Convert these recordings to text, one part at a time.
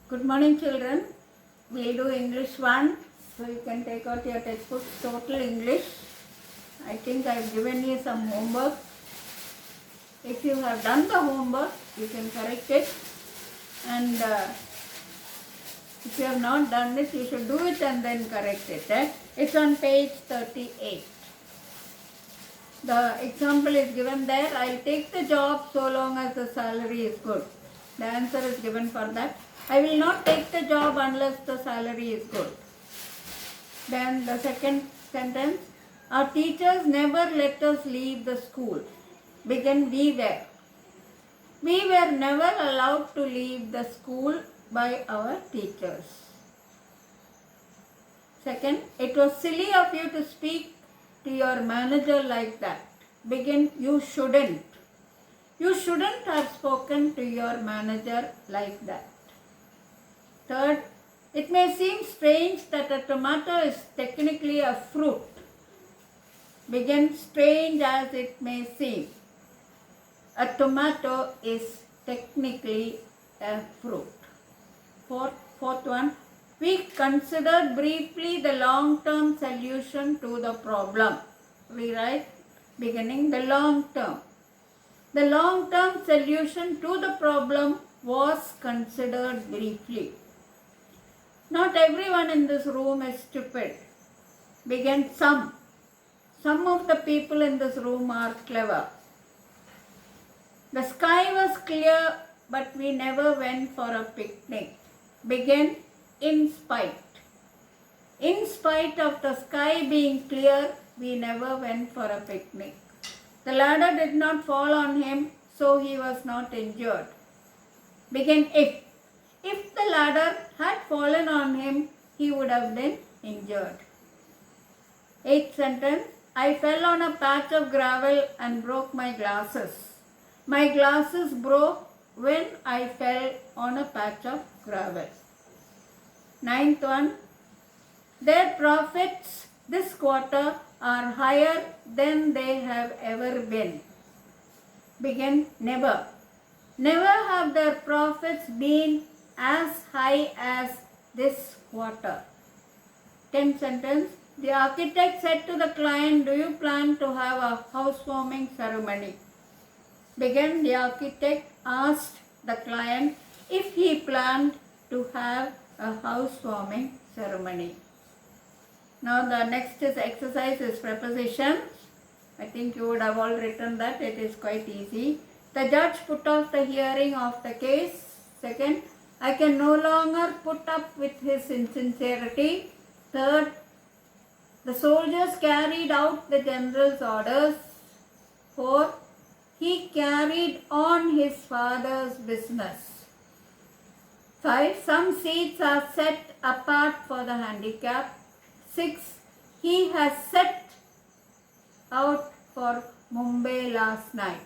Good morning, children. We'll do English 1. So you can take out your textbook, Total English. I think I've given you some homework. If you have done the homework, you can correct it. And if you have not done it, you should do it and then correct it. It's on page 38. The example is given there. I'll take the job so long as the salary is good. The answer is given for that. I will not take the job unless the salary is good. Then the second sentence. Our teachers never let us leave the school. Begin we were. We were never allowed to leave the school by our teachers. Second, it was silly of you to speak to your manager like that. Begin you shouldn't. You shouldn't have spoken to your manager like that. Third, it may seem strange that a tomato is technically a fruit. Begin strange as it may seem. A tomato is technically a fruit. Fourth one, we considered briefly the long-term solution to the problem. We write beginning the long term. The long-term solution to the problem was considered briefly. Not everyone in this room is stupid. Begin some. Some of the people in this room are clever. The sky was clear, but we never went for a picnic. Begin in spite. In spite of the sky being clear, we never went for a picnic. The ladder did not fall on him, so he was not injured. Begin if. If the ladder had fallen on him, he would have been injured. Eighth sentence. I fell on a patch of gravel and broke my glasses. My glasses broke when I fell on a patch of gravel. Ninth one. Their profits this quarter are higher than they have ever been. Begin never. Never have their profits been as high as this quarter. 10th sentence. The architect said to the client, do you plan to have a housewarming ceremony? Begin the architect asked the client if he planned to have a housewarming ceremony. Now the next exercise is prepositions. I think you would have all written that. It is quite easy. The judge put off the hearing of the case. Second, I can no longer put up with his insincerity. Third, the soldiers carried out the general's orders. Fourth, he carried on his father's business. 5. Some seats are set apart for the handicapped. 6. He has set out for Mumbai last night.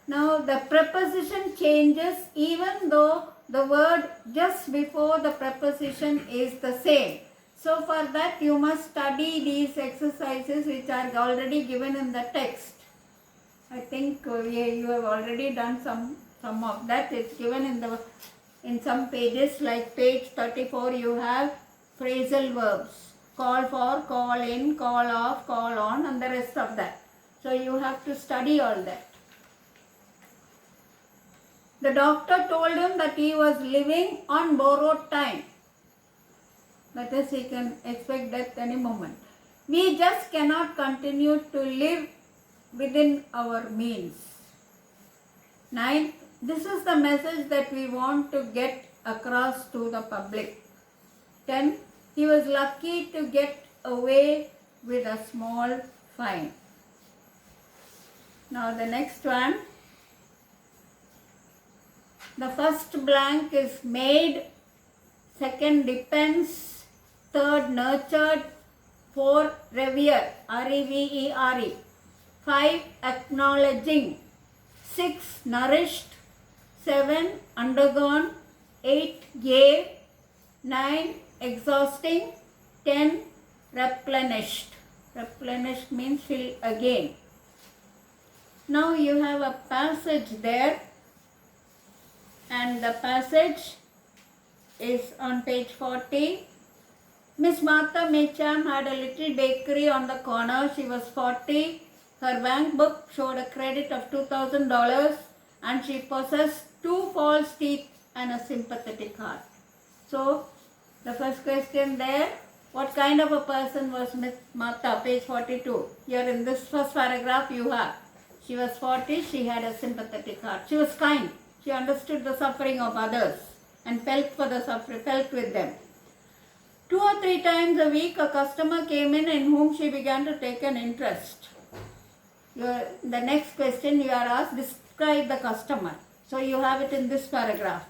Now the preposition changes even though the word just before the preposition is the same. So for that you must study these exercises which are already given in the text. I think you have already done some of that. It's given in some pages, like page 34 you have phrasal verbs. Call for, call in, call off, call on, and the rest of that. So you have to study all that. The doctor told him that he was living on borrowed time. That is, he can expect death any moment. We just cannot continue to live within our means. 9. This is the message that we want to get across to the public. 10. He was lucky to get away with a small fine. Now the next one. The first blank is made. Second depends. Third nurtured. 4 revere. R-E-V-E-R-E. 5 acknowledging. 6 nourished. 7 undergone. 8 gave. 9 exhausting. 10 replenished. Replenished means fill again. Now you have a passage there, And the passage is on page 40. Miss Martha Meacham had a little bakery on the corner. She was 40. Her bank book showed a credit of $2,000 and she possessed 2 false teeth and a sympathetic heart. So, the first question there, what kind of a person was Miss Martha? Page 42. Here in this first paragraph you have. She was 40, she had a sympathetic heart. She was kind. She understood the suffering of others and felt for the suffering, felt with them. 2 or 3 times a week a customer came in whom she began to take an interest. The next question you are asked, describe the customer. So you have it in this paragraph.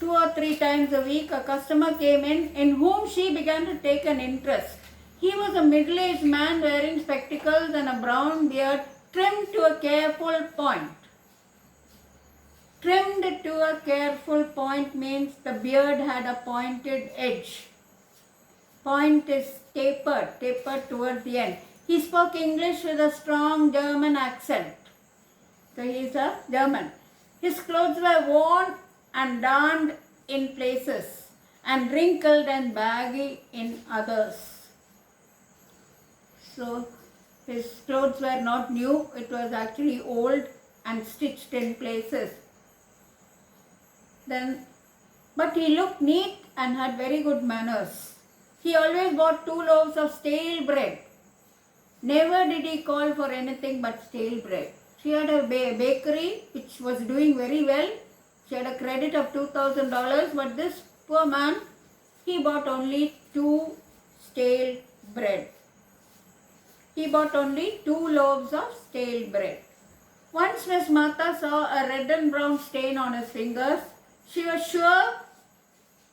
2 or 3 times a week a customer came in whom she began to take an interest. He was a middle-aged man wearing spectacles and a brown beard trimmed to a careful point. Trimmed to a careful point means the beard had a pointed edge. Point is tapered towards the end. He spoke English with a strong German accent. So he is a German. His clothes were worn and darned in places and wrinkled and baggy in others. So his clothes were not new, it was actually old and stitched in places. But he looked neat and had very good manners. He always bought 2 loaves of stale bread. Never did he call for anything but stale bread. She had a bakery which was doing very well. She had a credit of $2,000, but this poor man, he bought only 2 stale bread. He bought only 2 loaves of stale bread. Once Miss Martha saw a red and brown stain on his fingers. She was sure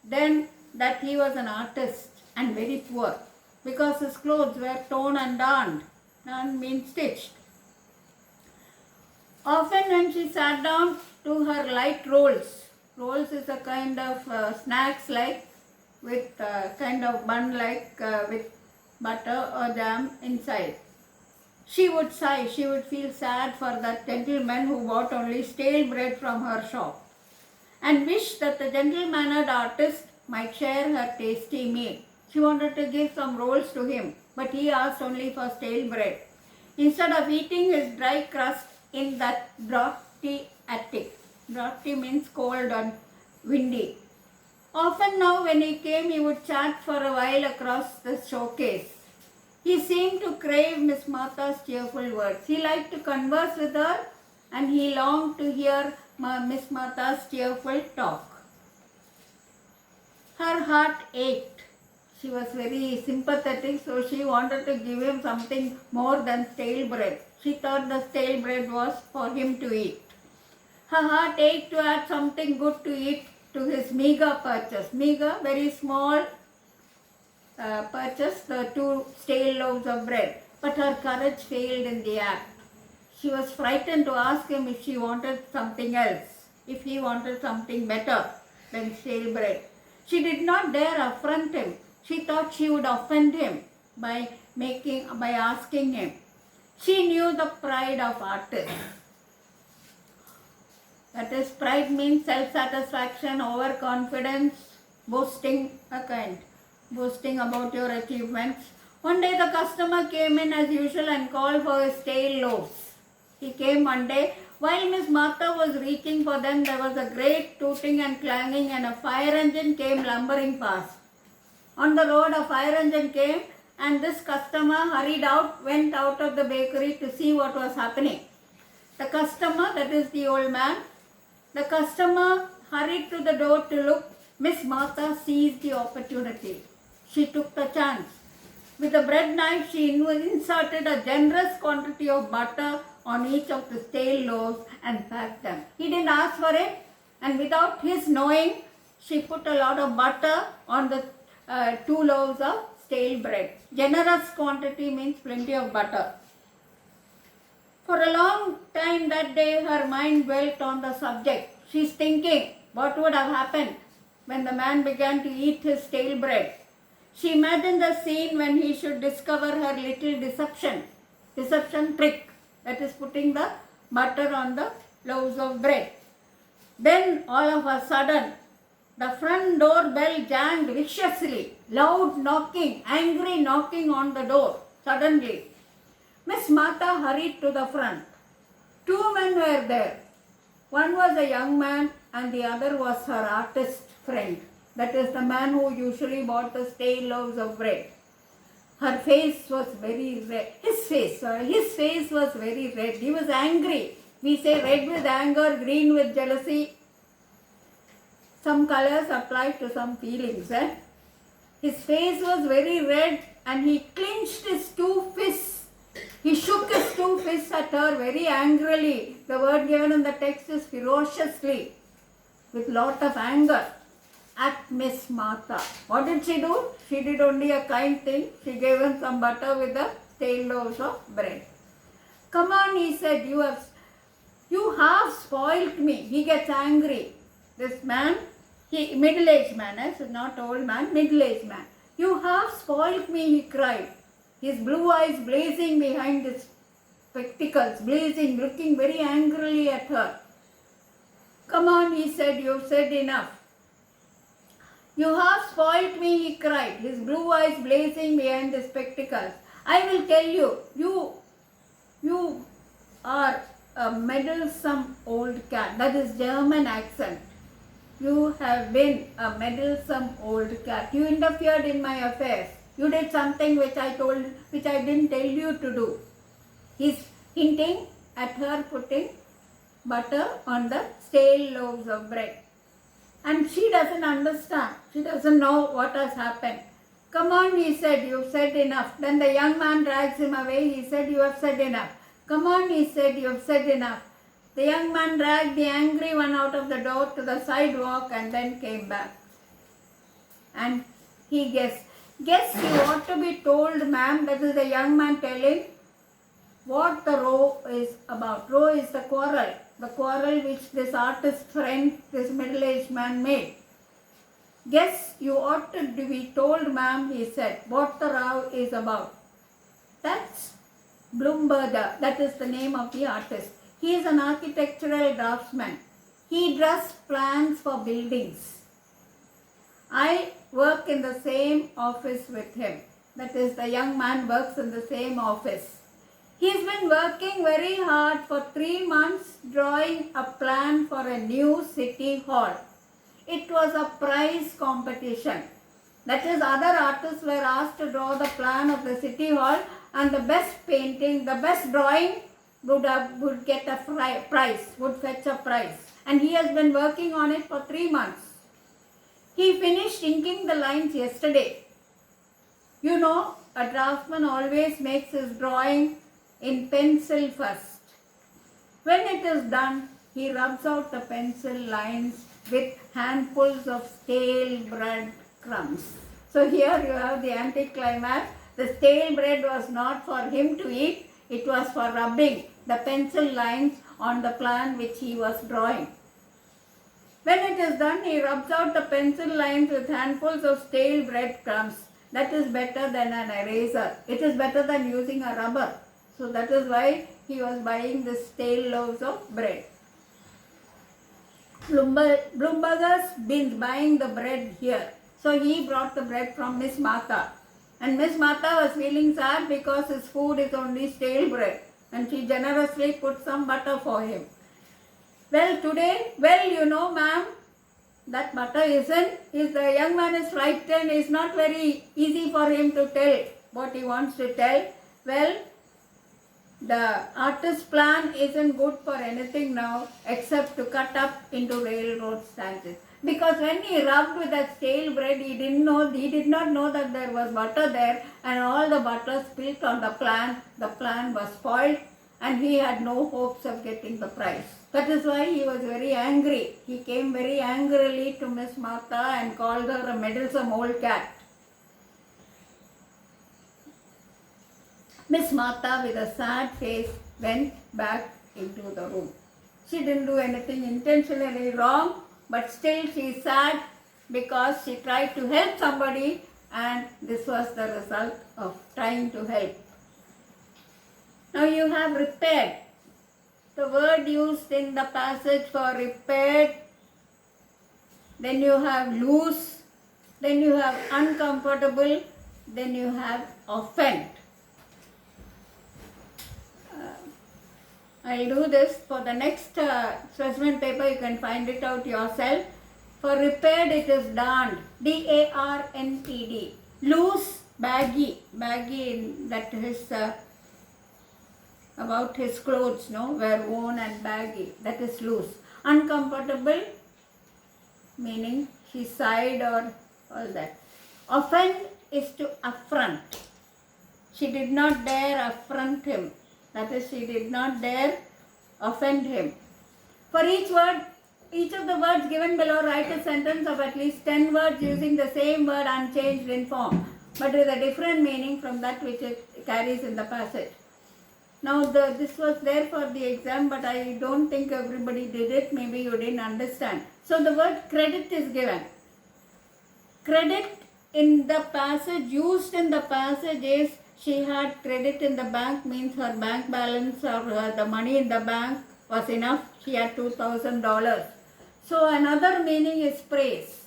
then that he was an artist and very poor because his clothes were torn and darned. Darned means stitched. Often when she sat down to her light rolls is a kind of snacks like with kind of bun like with butter or jam inside. She would sigh, she would feel sad for that gentleman who bought only stale bread from her shop and wish that the gentle-mannered artist might share her tasty meal. She wanted to give some rolls to him, but he asked only for stale bread. Instead of eating his dry crust in that draughty attic. Draughty means cold and windy. Often now when he came, he would chat for a while across the showcase. He seemed to crave Miss Martha's cheerful words. He liked to converse with her and he longed to hear Miss Martha's cheerful talk. Her heart ached. She was very sympathetic, so she wanted to give him something more than stale bread. She thought the stale bread was for him to eat. Her heart ached to add something good to eat to his meager purchase. Meager, very small purchase, the 2 stale loaves of bread. But her courage failed in the act. She was frightened to ask him if she wanted something else, if he wanted something better than stale bread. She did not dare affront him. She thought she would offend him by asking him. She knew the pride of artists. That is, pride means self-satisfaction, overconfidence, boasting about your achievements. One day the customer came in as usual and called for his stale loaves. He came one day. While Miss Martha was reaching for them, there was a great tooting and clanging and a fire engine came lumbering past. On the road, a fire engine came and this customer went out of the bakery to see what was happening. The customer, that is the old man, the customer hurried to the door to look. Miss Martha seized the opportunity. She took the chance. With a bread knife, she inserted a generous quantity of butter on each of the stale loaves and packed them. He didn't ask for it, and without his knowing, she put a lot of butter on the 2 loaves of stale bread. Generous quantity means plenty of butter. For a long time that day, her mind dwelt on the subject. She's thinking, what would have happened when the man began to eat his stale bread? She imagined the scene when he should discover her little deception trick, that is putting the butter on the loaves of bread. Then all of a sudden, the front door bell janged viciously, loud knocking, angry knocking on the door. Suddenly, Miss Martha hurried to the front. Two men were there. One was a young man and the other was her artist friend. That is the man who usually bought the stale loaves of bread. Her face was very red. His face was very red. He was angry. We say red with anger, green with jealousy. Some colors apply to some feelings. His face was very red and he clenched his two fists. He shook his two fists at her very angrily. The word given in the text is ferociously, with lot of anger, at Miss Martha. What did she do? She did only a kind thing. She gave him some butter with the stale loaves of bread. Come on, he said, you have spoilt me. He gets angry. This man, middle-aged man, so not old man, middle-aged man. You have spoilt me, he cried. His blue eyes blazing behind his spectacles, blazing, looking very angrily at her. Come on, he said, you've said enough. You have spoilt me, he cried, his blue eyes blazing behind his spectacles. I will tell you, you are a meddlesome old cat. That is German accent. You have been a meddlesome old cat. You interfered in my affairs. You did something which I didn't tell you to do. He's hinting at her putting butter on the stale loaves of bread. And she doesn't understand. She doesn't know what has happened. Come on, he said, you've said enough. Then the young man drags him away. He said, you have said enough. Come on, he said, you have said enough. The young man dragged the angry one out of the door to the sidewalk and then came back. And he guessed, you ought to be told, ma'am, that is the young man telling what the row is about. Row is the quarrel which this artist friend, this middle-aged man made. Guess you ought to be told, ma'am, he said, what the row is about. That's Blumberger, that is the name of the artist. He is an architectural draftsman. He draws plans for buildings. I work in the same office with him. That is, the young man works in the same office. He's been working very hard for 3 months drawing a plan for a new city hall. It was a prize competition. That is, other artists were asked to draw the plan of the city hall and the best painting, the best drawing would get a prize, would fetch a prize. And he has been working on it for 3 months. He finished inking the lines yesterday. You know, a draftsman always makes his drawing in pencil first. When it is done, he rubs out the pencil lines with handfuls of stale bread crumbs. So here you have the anticlimax. The stale bread was not for him to eat, it was for rubbing the pencil lines on the plan which he was drawing. When it is done, he rubs out the pencil lines with handfuls of stale bread crumbs. That is better than an eraser. It is better than using a rubber. So that is why he was buying the stale loaves of bread. Blumberger's been buying the bread here. So he brought the bread from Miss Martha. And Miss Martha was feeling sad because his food is only stale bread. And she generously put some butter for him. Well, today, you know, ma'am, that butter the young man is frightened. It's not very easy for him to tell what he wants to tell. Well, the artist's plan isn't good for anything now except to cut up into railroad stanchions. Because when he rubbed with that stale bread, he did not know that there was butter there, and all the butter spilled on the plan. The plan was spoiled and he had no hopes of getting the prize. That is why he was very angry. He came very angrily to Miss Martha and called her a meddlesome old cat. Miss Martha, with a sad face, went back into the room. She didn't do anything intentionally wrong, but still she is sad because she tried to help somebody and this was the result of trying to help. Now you have repaired. The word used in the passage for repaired then you have loose, then you have uncomfortable, then you have offend. I'll do this for the next specimen paper. You can find it out yourself. For repaired, it is darned. D-A-R-N-E-D. Loose, baggy. Baggy, that is about his clothes, no? Were worn and baggy. That is loose. Uncomfortable, meaning he sighed or all that. Offend is to affront. She did not dare affront him. That is, she did not dare offend him. For each word, each of the words given below, write a sentence of at least 10 words using the same word unchanged in form, but with a different meaning from that which it carries in the passage. Now, this was there for the exam, but I don't think everybody did it. Maybe you didn't understand. So, the word credit is given. Credit in the passage, used in the passage is she had credit in the bank, means her bank balance or the money in the bank was enough. She had $2,000. So another meaning is praise.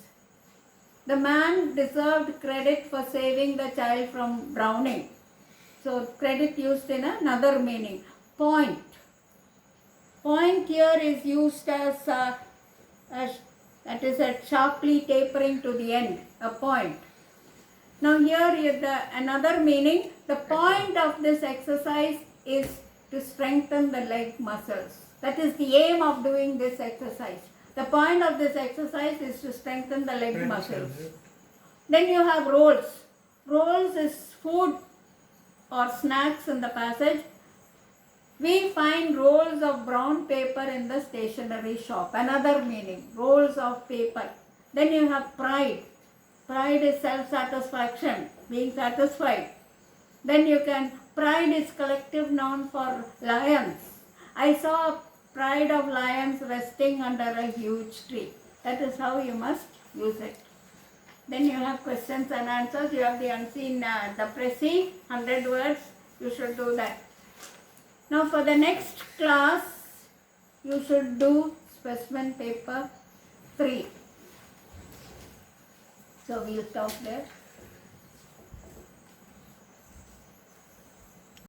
The man deserved credit for saving the child from drowning. So credit used in another meaning. Point. Point here is used as that is a sharply tapering to the end, a point. Now here is another meaning. The point of this exercise is to strengthen the leg muscles. That is the aim of doing this exercise. The point of this exercise is to strengthen the leg muscles. Then you have rolls. Rolls is food or snacks in the passage. We find rolls of brown paper in the stationery shop. Another meaning, rolls of paper. Then you have pride. Pride is self-satisfaction, being satisfied. Then you can, pride is collective noun for lions. I saw a pride of lions resting under a huge tree. That is how you must use it. Then you have questions and answers. You have the unseen, the Prezi, 100 words. You should do that. Now for the next class, you should do specimen paper 3. So we'll stop there.